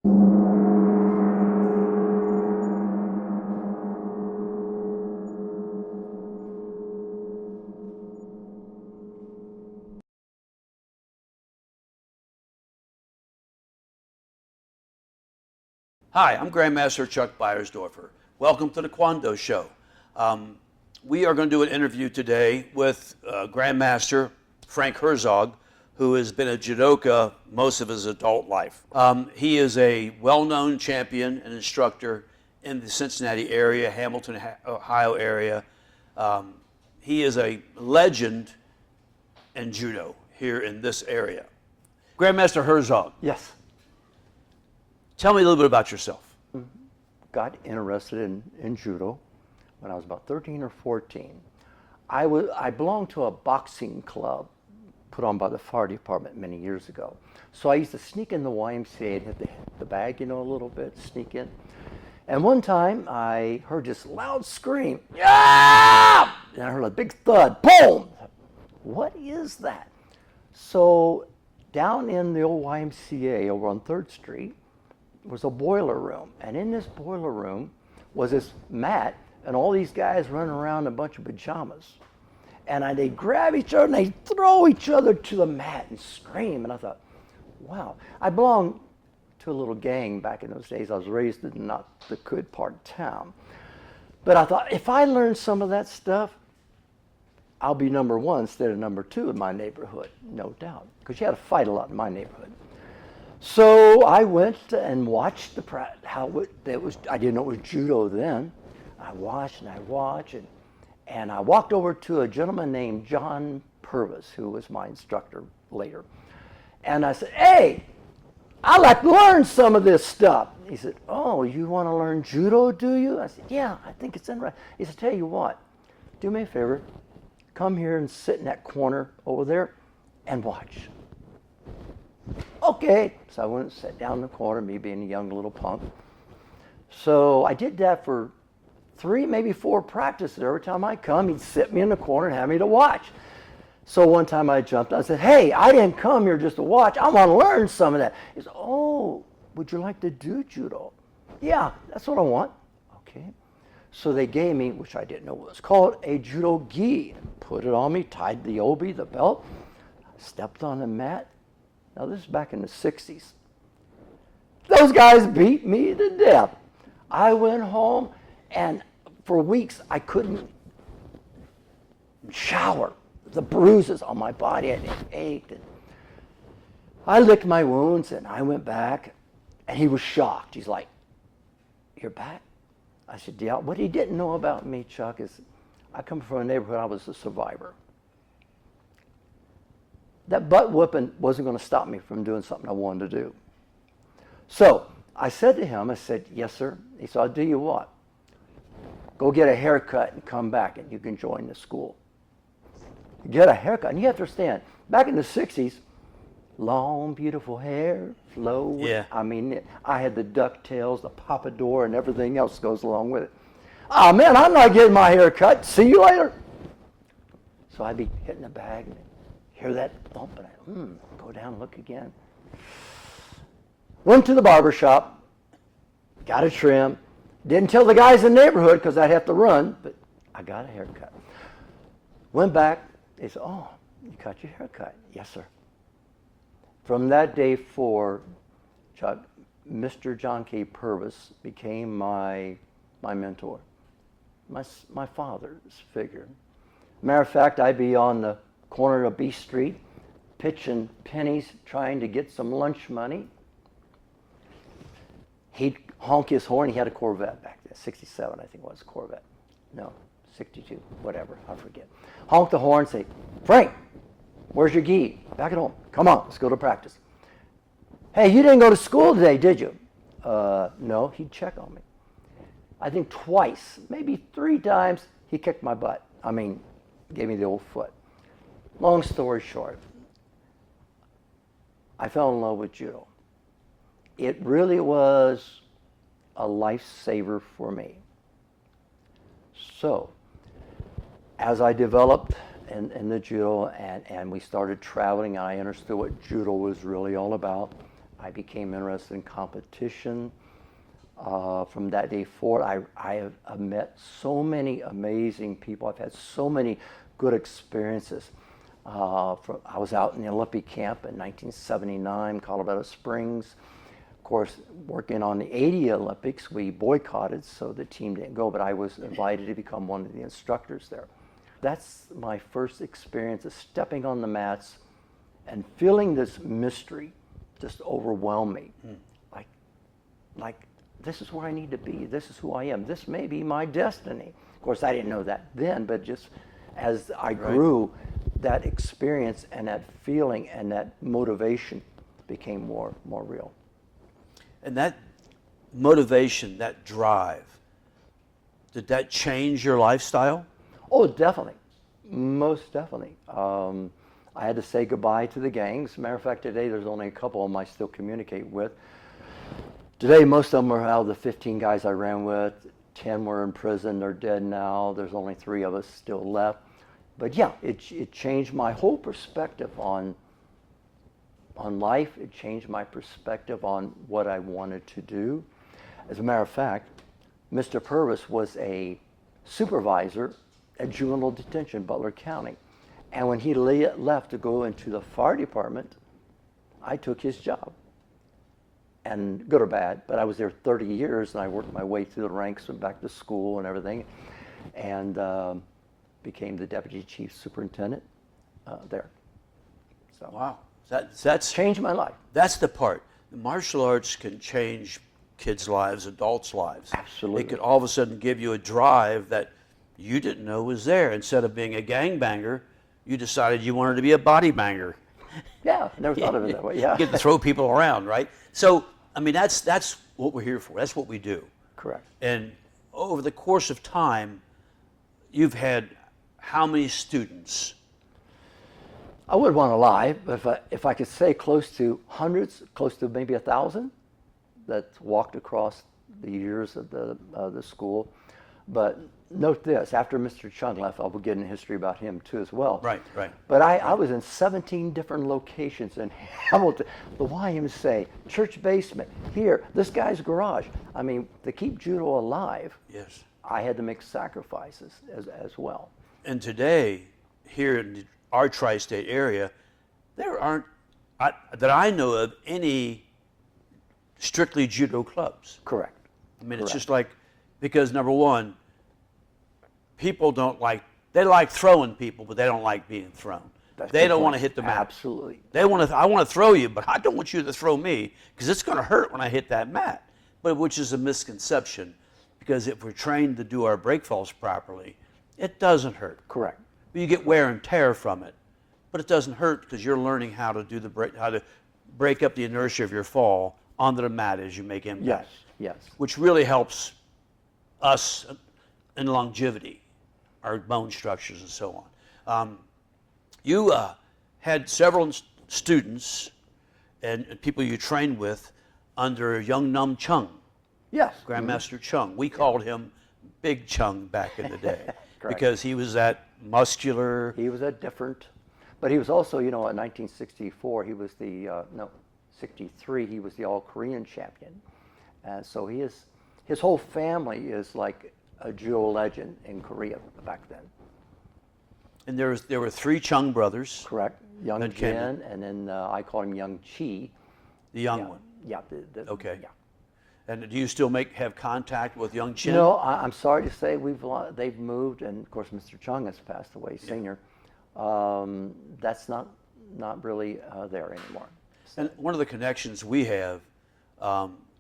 Hi, I'm Grand Master Chuck Beyersdoerfer. Welcome to the KWAhnDo Show. We are going to do an interview today with Grand Master Frank Herzog, who has been a judoka most of his adult life. He is a well-known champion and instructor in the Cincinnati area, Hamilton, Ohio area. He is a legend in judo here in this area. Grand Master Herzog. Yes. Tell me a little bit about yourself. Got interested in judo when I was about 13 or 14. I belonged to a boxing club put on by the fire department many years ago. So I used to sneak in the YMCA and hit the bag, a little bit, sneak in. And one time I heard this loud scream, yeah! And I heard a big thud, boom! What is that? So down in the old YMCA over on 3rd Street, was a boiler room, and in this boiler room was this mat, and all these guys running around in a bunch of pajamas, and they'd grab each other and they'd throw each other to the mat and scream. And I thought, wow. I belonged to a little gang back in those days. I was raised in not the good part of town, but I thought, if I learn some of that stuff, I'll be number 1 instead of number 2 in my neighborhood, no doubt, because you had to fight a lot in my neighborhood. So I went and watched how it was. I didn't know it was judo then. I watched and I walked over to a gentleman named John Purvis, who was my instructor later. And I said, hey, I'd like to learn some of this stuff. He said, oh, you want to learn judo, do you? I said, yeah, I think it's interesting. He said, tell you what, do me a favor, come here and sit in that corner over there and watch. Okay, so I went and sat down in the corner, me being a young little punk. So I did that for 3, maybe 4 practices. Every time I come, he'd sit me in the corner and have me to watch. So one time I jumped, I said, hey, I didn't come here just to watch. I want to learn some of that. He said, oh, would you like to do judo? Yeah, that's what I want. Okay. So they gave me, which I didn't know what it was called, a judo gi. Put it on me, tied the obi, the belt, stepped on the mat. Now this is back in the 60s. Those guys beat me to death. I went home and for weeks I couldn't shower. The bruises on my body, and it ached. And I licked my wounds and I went back and he was shocked. He's like, you're back? I said, yeah. What he didn't know about me, Chuck, is I come from a neighborhood, I was a survivor. That butt whooping wasn't going to stop me from doing something I wanted to do. So I said to him, I said, yes, sir. He said, I'll do you what? Go get a haircut and come back and you can join the school. Get a haircut. And you have to understand, back in the 60s, long, beautiful hair, flow. Yeah. I mean, I had the ducktails, the pompadour, and everything else goes along with it. Oh, man, I'm not getting my hair cut. See you later. So I'd be hitting the bag and hear that bump, and I go down and look again. Went to the barber shop, got a trim. Didn't tell the guys in the neighborhood because I'd have to run, but I got a haircut. Went back. They said, oh, you cut your haircut. Yes, sir. From that day forward, Chuck, Mr. John K. Purvis became my mentor, my father's figure. Matter of fact, I'd be on the corner of B Street, pitching pennies, trying to get some lunch money. He'd honk his horn. He had a Corvette back then, 67, I think it was a Corvette. No, 62, whatever, I forget. Honk the horn, say, Frank, where's your gi? Back at home. Come on, let's go to practice. Hey, you didn't go to school today, did you? No, he'd check on me. I think twice, maybe 3 times, he kicked my butt. I mean, gave me the old foot. Long story short, I fell in love with judo. It really was a lifesaver for me. So, as I developed in the judo and we started traveling, I understood what judo was really all about. I became interested in competition. From that day forward, I have met so many amazing people. I've had so many good experiences. I was out in the Olympic camp in 1979, Colorado Springs. Of course, working on the 80 Olympics, we boycotted, so the team didn't go, but I was invited to become one of the instructors there. That's my first experience of stepping on the mats and feeling this mystery just overwhelm me. Like, this is where I need to be. This is who I am. This may be my destiny. Of course, I didn't know that then, but just as I grew, that experience and that feeling and that motivation became more real. And that motivation, that drive, did that change your lifestyle? Oh, definitely. Most definitely. I had to say goodbye to the gangs. Matter of fact, today there's only a couple of them I still communicate with. Today, most of them are out of the 15 guys I ran with. 10 were in prison. They're dead now. There's only 3 of us still left. But yeah, it changed my whole perspective on life. It changed my perspective on what I wanted to do. As a matter of fact, Mr. Purvis was a supervisor at juvenile detention, Butler County. And when he left to go into the fire department, I took his job. And good or bad, but I was there 30 years, and I worked my way through the ranks and back to school and everything, and became the deputy chief superintendent there. So wow, that's changed my life. That's the part. The martial arts can change kids' lives, adults' lives. Absolutely. It could all of a sudden give you a drive that you didn't know was there. Instead of being a gangbanger, you decided you wanted to be a body banger. Yeah, never thought of it that way. Yeah, get to throw people around, right? So, I mean, that's what we're here for. That's what we do. Correct. And over the course of time, you've had how many students? I wouldn't want to lie, but if I could say close to hundreds, close to maybe 1,000 that walked across the years of the school. But note this, after Mr. Chung left, I'll get into history about him too as well. Right, right. But I was in 17 different locations in Hamilton, the YMCA, church basement, here, this guy's garage. I mean, to keep judo alive, yes, I had to make sacrifices as well. And today, here in our tri-state area, there aren't, that I know of, any strictly judo clubs. Correct. I mean, Correct. It's just like, because number one, people they like throwing people, but they don't like being thrown. They don't want to hit the mat. Absolutely. I want to throw you, but I don't want you to throw me, because it's going to hurt when I hit that mat. But which is a misconception, because if we're trained to do our break falls properly, it doesn't hurt. Correct. You get wear and tear from it, but it doesn't hurt because you're learning how to break up the inertia of your fall onto the mat as you make impact. Yes, yes. Which really helps us in longevity, our bone structures and so on. You had several students and people you trained with under Young Num Chung. Yes. Grand Master Chung. We called him Big Chung back in the day because he was that muscular. He was a different, but he was also, in 1964, he was 63, he was the All-Korean champion. And so his whole family is like a judo legend in Korea back then. And there were 3 Chung brothers. Correct. Young Jin, and then I call him Young Chi. The young one. Yeah. Okay. Yeah. And do you still have contact with Young Chin? No, I'm sorry to say they've moved, and of course Mr. Chung has passed away, senior. That's not really there anymore. So. And one of the connections we have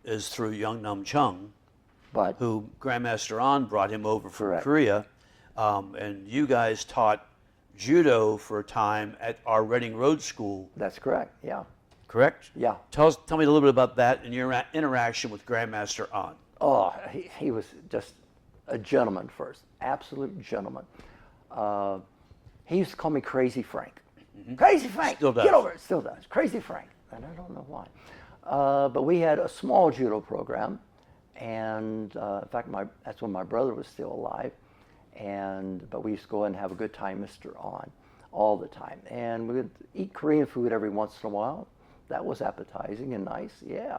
is through Young Num Chung, who Grandmaster An brought him over from Korea, and you guys taught judo for a time at our Reading Road School. That's correct. Yeah. Correct? Yeah. Tell me a little bit about that and your interaction with Grandmaster An. Oh, he was just a gentleman first, absolute gentleman. He used to call me Crazy Frank. Mm-hmm. Crazy Frank, still does. Get over it, still does. Crazy Frank, and I don't know why. But we had a small judo program, and in fact, that's when my brother was still alive. But we used to go and have a good time, Mr. An, all the time. And we would eat Korean food every once in a while. that was appetizing and nice, yeah.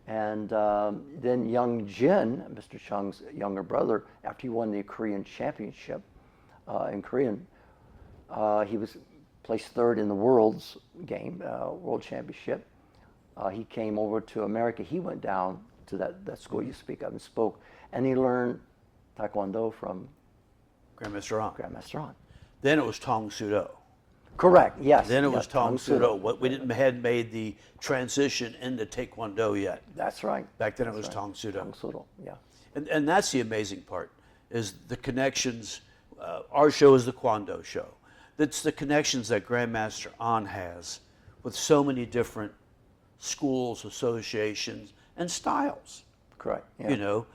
And then young Jin, Mr. Chung's younger brother, after he won the Korean championship in Korean, he was placed third in the world's game, world championship. He came over to America. He went down to that school you speak of and spoke, and he learned Taekwondo from Grandmaster On. Grandmaster On. Then it was Tong Sudo. Correct, yes. Then it yes, was Tong Sudo. What we hadn't made the transition into Taekwondo yet. That's right. Back then it was That's Tong Sudo. Tong Sudo, yeah. And that's the amazing part, is the connections. Our show is the KWAhnDo show. That's the connections that Grandmaster On has with so many different schools, associations, and styles. Correct. Yeah. You know,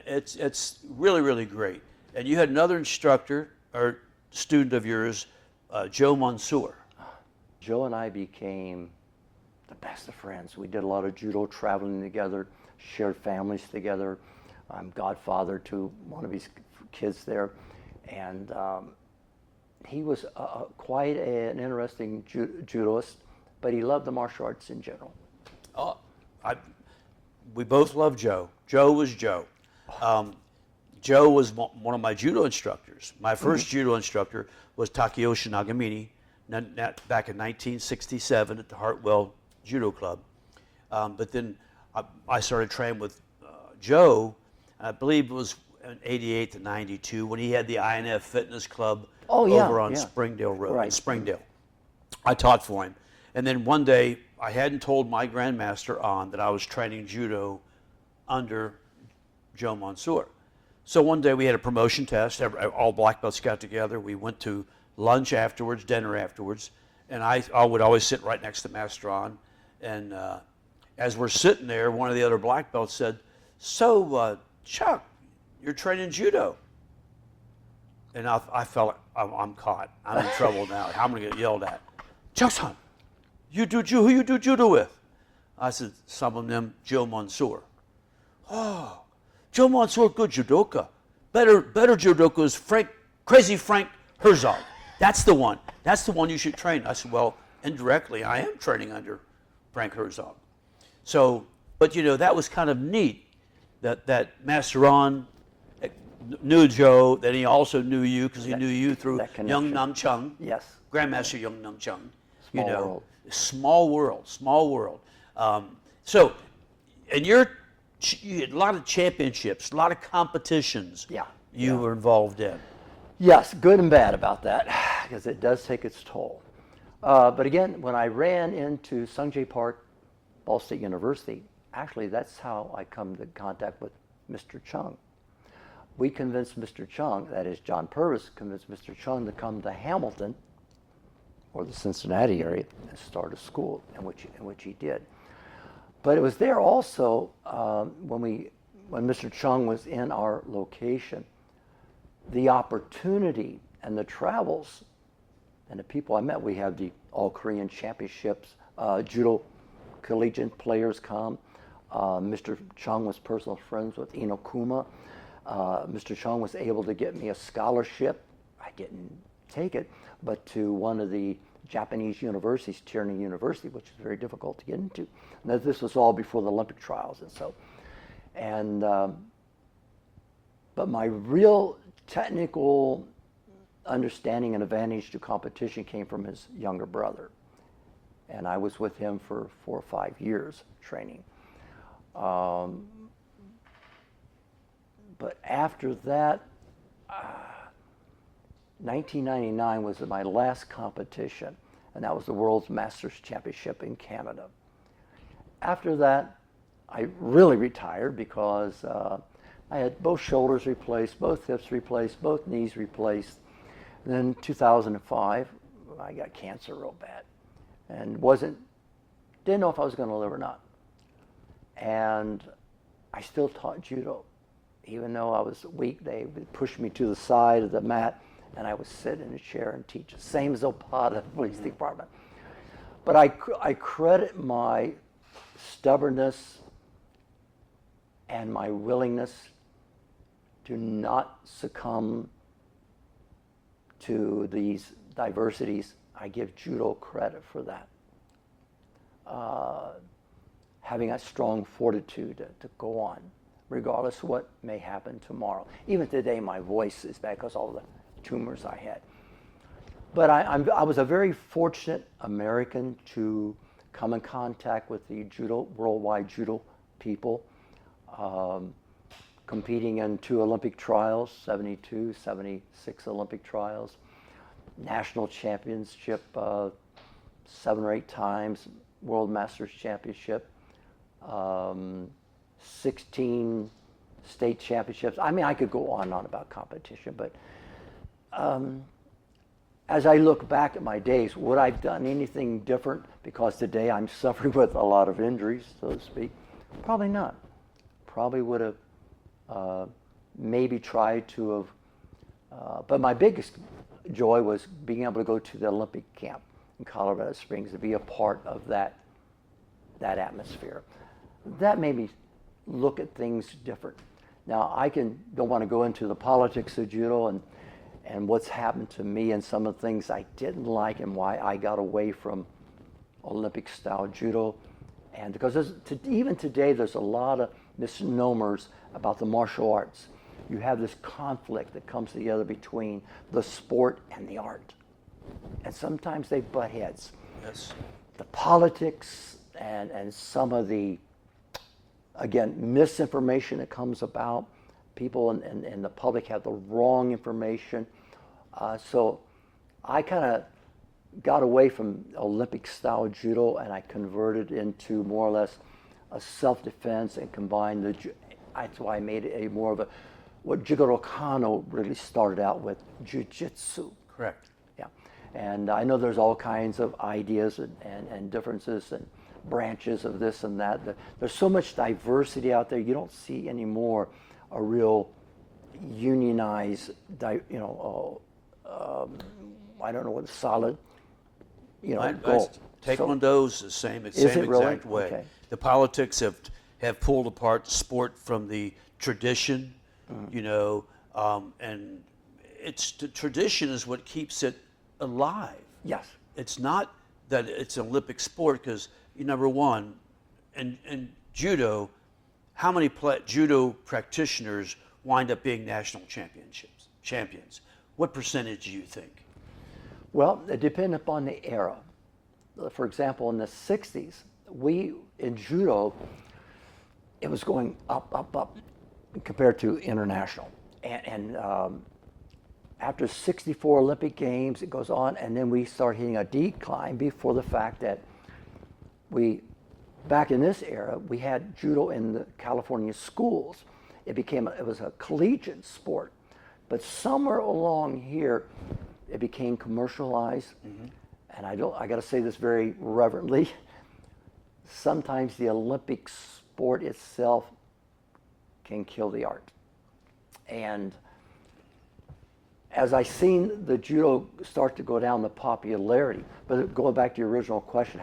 it's really, really great. And you had another instructor or student of yours, Joe Mansour. Joe and I became the best of friends. We did a lot of judo, traveling together, shared families together. I'm godfather to one of his kids there. And he was quite an interesting judoist, but he loved the martial arts in general. Oh, we both love Joe. Joe was Joe. Joe was one of my judo instructors. My first judo instructor was Takeyoshi Nagamine, back in 1967 at the Hartwell Judo Club. But then I started training with Joe, I believe it was in 88 to 92 when he had the INF Fitness Club over on Springdale Road. Right. In Springdale. I taught for him. And then one day, I hadn't told my Grandmaster On that I was training judo under Joe Mansour. So one day we had a promotion test. All black belts got together. We went to lunch afterwards, dinner afterwards, and I would always sit right next to Master On. And as we're sitting there, one of the other black belts said, "So, Chuck, you're training judo?" And I felt I'm caught. I'm in trouble now. How am I going to get yelled at? "Chuck-san, who you do judo with?" I said, "Some of them, Joe Mansour." "Oh, Joe Mansour, good judoka. Better judoka is Crazy Frank Herzog. That's the one. That's the one you should train." I said, "Well, indirectly, I am training under Frank Herzog." So, but you know, that was kind of neat that Master On knew Joe, that he also knew you because he knew you through Young Nam Chung. Yes. Grandmaster Young Nam Chung. Small world. Small world. So, and you had a lot of championships, a lot of competitions you were involved in. Yes, good and bad about that, because it does take its toll. But again, when I ran into Sungjae Park, Ball State University, actually that's how I come to contact with Mr. Chung. We convinced Mr. Chung, that is John Purvis, convinced Mr. Chung to come to Hamilton, or the Cincinnati area, and start a school, in which he did. But it was there also when Mr. Chung was in our location, the opportunity and the travels and the people I met. We have the All-Korean Championships, Judo collegiate players come. Mr. Chung was personal friends with Ino Kuma. Mr. Chung was able to get me a scholarship. I didn't take it, but to one of the Japanese universities, Tierney University, which is very difficult to get into. Now, this was all before the Olympic trials, but my real technical understanding and advantage to competition came from his younger brother, and I was with him for 4 or 5 years training. But after that, 1999 was my last competition, and that was the World's Masters Championship in Canada. After that, I really retired because I had both shoulders replaced, both hips replaced, both knees replaced. And then 2005, I got cancer real bad, and didn't know if I was going to live or not. And I still taught judo. Even though I was weak, they would push me to the side of the mat, and I would sit in a chair and teach. Same as Opata Police Department. But I credit my stubbornness and my willingness to not succumb to these diversities. I give judo credit for that. having a strong fortitude to go on, regardless of what may happen tomorrow. Even today, my voice is bad because all the tumors I had. But I was a very fortunate American to come in contact with the worldwide judo people, competing in 2 Olympic trials, 72, 76 Olympic trials, national championship 7 or 8 times, World Masters Championship, 16 state championships. I mean, I could go on and on about competition, but as I look back at my days, would I have done anything different? Because today I'm suffering with a lot of injuries, so to speak. Probably not. Probably would have maybe tried to have, but my biggest joy was being able to go to the Olympic camp in Colorado Springs to be a part of that atmosphere. That made me look at things different. Now, don't want to go into the politics of judo and what's happened to me and some of the things I didn't like and why I got away from Olympic-style judo. And because even today, there's a lot of misnomers about the martial arts. You have this conflict that comes together between the sport and the art. And sometimes they butt heads. Yes. The politics and some of the, again, misinformation that comes about. People and the public have the wrong information. So I kind of got away from Olympic-style judo and I converted into more or less a self-defense and combined that's why I made it more of what KWAhnDo really started out with, jiu-jitsu. Correct. Yeah. And I know there's all kinds of ideas and differences and branches of this and that. There's so much diversity out there. You don't see anymore a real unionized, I don't know what solid, goal. Taekwondo's the same exact really? way. Okay. The politics have pulled apart sport from the tradition, and the tradition is what keeps it alive. Yes. It's not that it's an Olympic sport because, number one, in judo, how many judo practitioners wind up being national champions? What percentage do you think? Well, it depends upon the era. For example, in the 60s, in judo, it was going up compared to international. And after 64 Olympic Games, it goes on, and then we start hitting a decline before the fact that back in this era, we had judo in the California schools. It was a collegiate sport. But somewhere along here, it became commercialized. Mm-hmm. And I got to say this very reverently. Sometimes the Olympic sport itself can kill the art. And as I seen the judo start to go down the popularity, but going back to your original question,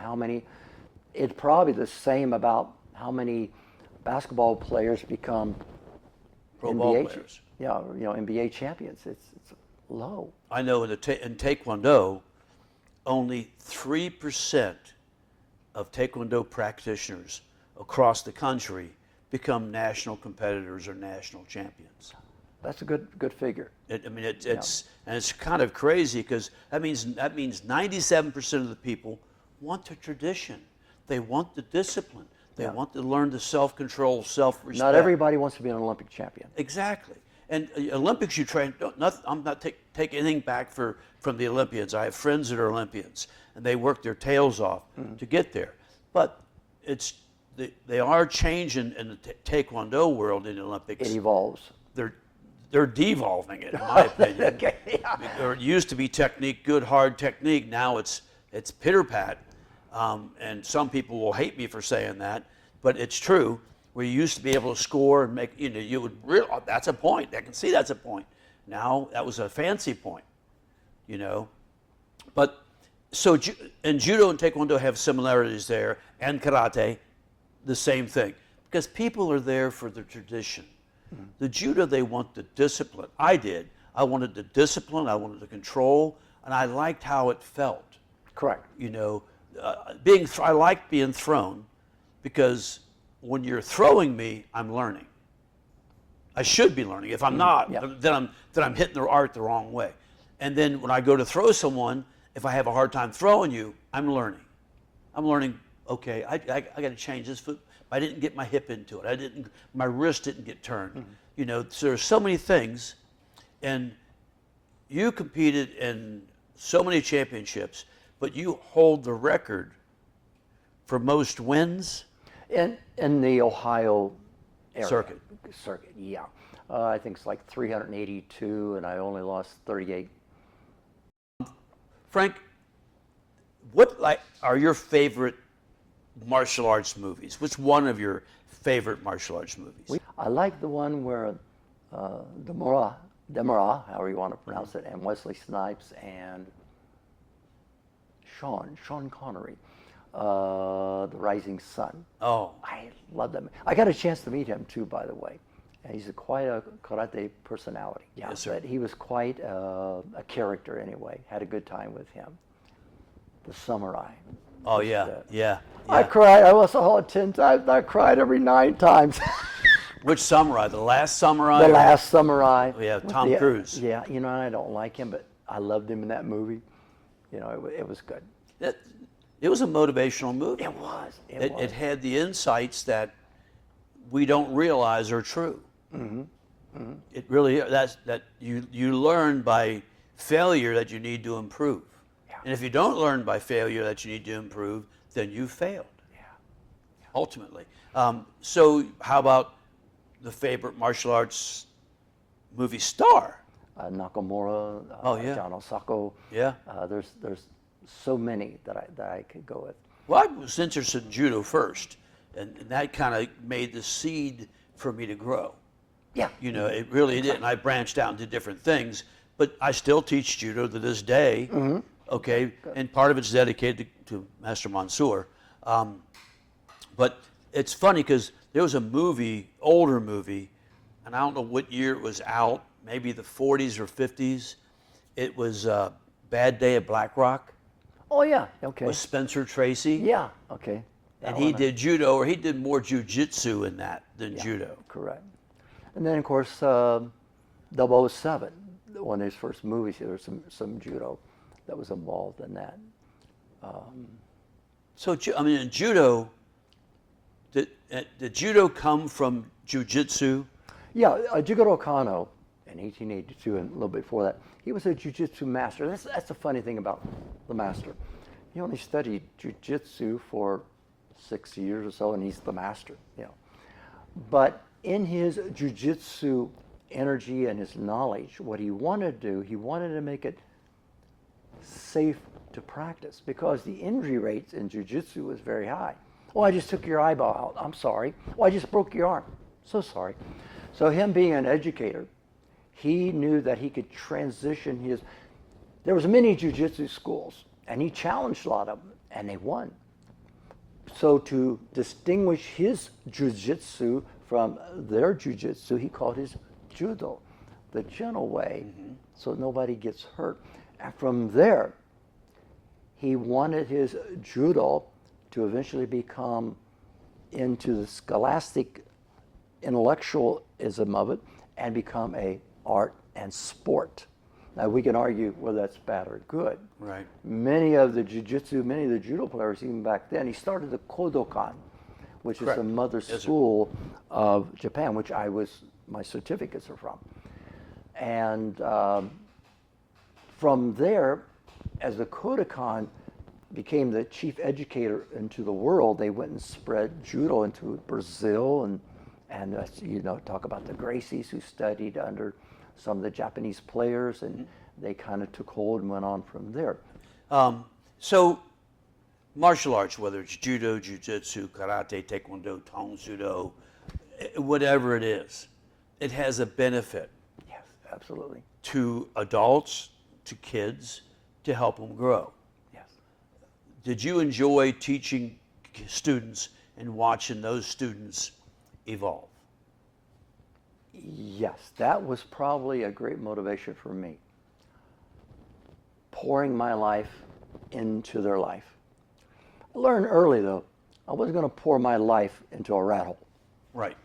it's probably the same about how many basketball players become Pro ball players. Yeah, NBA champions. It's low. I know in Taekwondo, only 3% of Taekwondo practitioners across the country become national competitors or national champions. That's a good figure. It's kind of crazy because that means 97% of the people want the tradition. They want the discipline. They want to learn the self-control, self-respect. Not everybody wants to be an Olympic champion. Exactly. And Olympics, you train. I'm not taking anything back from the Olympians. I have friends that are Olympians, and they work their tails off to get there. But they are changing in the Taekwondo world in the Olympics. It evolves. They're devolving it, in my opinion. Okay, yeah. There used to be technique, good hard technique. Now it's pitter-pat. And some people will hate me for saying that, but it's true. Where you used to be able to score and make, you would really, that's a point. I can see that's a point. Now that was a fancy point, But so, and judo and taekwondo have similarities there, and karate, the same thing, because people are there for the tradition. Mm-hmm. The judo, they want the discipline. I did. I wanted the discipline. I wanted the control, and I liked how it felt. Correct. I like being thrown because when you're throwing me, I'm learning. I should be learning. If I'm not, then I'm hitting the art the wrong way. And then when I go to throw someone, if I have a hard time throwing you, I'm learning. I'm learning. Okay, I got to change this foot. I didn't get my hip into it. My wrist didn't get turned. You know, so there's so many things, and you competed in so many championships, but you hold the record for most wins in the Ohio area. Circuit. Yeah. I think it's like 382, and I only lost 38. Frank, what are your favorite martial arts movies? Which one of your favorite martial arts movies? I like the one where Demara, however you want to pronounce it, and Wesley Snipes and Sean Connery, The Rising Sun. Oh. I love them. I got a chance to meet him too, by the way. And he's quite a karate personality. Yeah, yes, sir. But he was quite a character anyway. Had a good time with him. The Samurai. Oh, yeah. I cried. I was all 10 times. I cried every 9 times. Which Samurai? The Last Samurai? The Last Samurai. Oh, yeah, Tom Cruise. Yeah, you know, I don't like him, but I loved him in that movie. You know, it was good. It was a motivational movie. It was. It had the insights that we don't realize are true. It really that you learn by failure that you need to improve. Yeah. And if you don't learn by failure that you need to improve, then you failed. Yeah. Ultimately. So how about the favorite martial arts movie star? Nakamura, John Osako. Yeah. There's so many that I could go with. Well, I was interested in judo first, and that kind of made the seed for me to grow. Yeah. You know, it really did, and I branched out into different things, but I still teach judo to this day. Okay, and part of it's dedicated to Master Mansour. But it's funny because there was a movie, older movie, and I don't know what year it was out, maybe the 40s or 50s. It was Bad Day at Black Rock. Oh, yeah, okay. With Spencer Tracy. Yeah, okay. And he did judo, or he did more jujitsu in that than judo. Correct. And then, of course, 007, one of his first movies, there was some judo that was involved in that. So, I mean, in judo, did judo come from jujitsu? Yeah, Jigoro Kano in 1882 and a little bit before that, he was a jiu-jitsu master. That's the funny thing about the master. He only studied jiu-jitsu for 6 years or so, and he's the master, you know. But in his jiu-jitsu energy and his knowledge, what he wanted to do, he wanted to make it safe to practice because the injury rates in jiu-jitsu was very high. Oh, I just took your eyeball out. I'm sorry. Oh, I just broke your arm. So sorry. So him being an educator, he knew that he could transition his... There was many jiu-jitsu schools, and he challenged a lot of them, and they won. So to distinguish his jiu-jitsu from their jiu-jitsu, he called his judo, the gentle way, so nobody gets hurt. And from there, he wanted his judo to eventually become into the scholastic intellectualism of it and become a art and sport. Now we can argue whether that's bad or good. Right. Many of the judo players, even back then, he started the Kodokan, which is the mother school of Japan, which my certificates are from. And from there, as the Kodokan became the chief educator into the world, they went and spread judo into Brazil and talk about the Gracies who studied under some of the Japanese players, and they kind of took hold and went on from there. So martial arts, whether it's judo, jiu-jitsu, karate, taekwondo, tong sudo, whatever it is, it has a benefit. Yes, absolutely. To adults, to kids, to help them grow. Yes. Did you enjoy teaching students and watching those students evolve? Yes, that was probably a great motivation for me. Pouring my life into their life. learned early though, I wasn't going to pour my life into a rat hole. Right.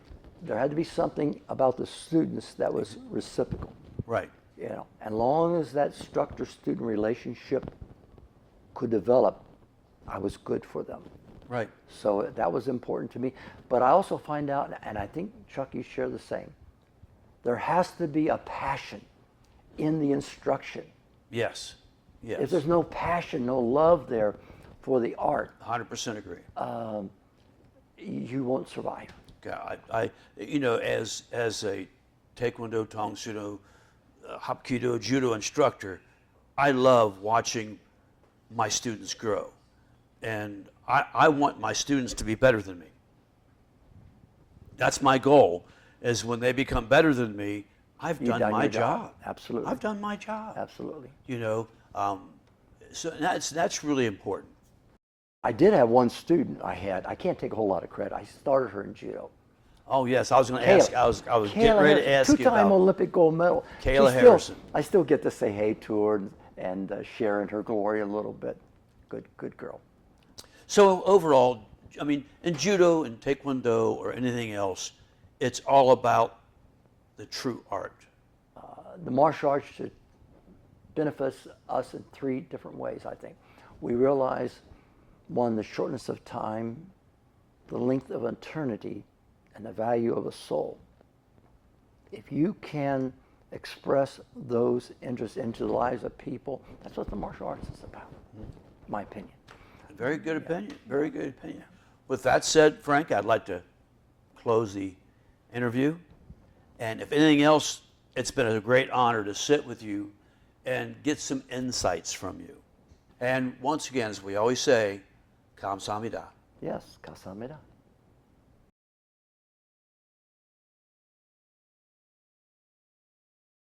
There had to be something about the students that was reciprocal. Right. You know, and long as that instructor-student relationship could develop, I was good for them. Right. So that was important to me. But I also find out, and I think Chuck, you share the same, there has to be a passion in the instruction. Yes. Yes. If there's no passion, no love there for the art, 100% agree. you won't survive. God, I you know, as a Taekwondo, Tong Sudo, Hapkido, Judo instructor, I love watching my students grow. And I want my students to be better than me. That's my goal, is when they become better than me, I've done my job. Absolutely. I've done my job. Absolutely. You know, so that's really important. I did have one student I can't take a whole lot of credit. I started her in Judo. Oh yes, I was going to ask. I was getting ready to ask you about two-time Olympic gold medal. Kayla Harrison. I still get to say hey to her and share in her glory a little bit. Good girl. So overall, I mean, in Judo and Taekwondo or anything else, it's all about the true art. The martial arts should benefit us in three different ways, I think. We realize, one, the shortness of time, the length of eternity, and the value of a soul. If you can express those interests into the lives of people, that's what the martial arts is about, my opinion. Very good opinion. Very good opinion. With that said, Frank, I'd like to close the interview. And if anything else, it's been a great honor to sit with you and get some insights from you. And once again, as we always say, Kamsahamnida. Yes, Kamsahamnida.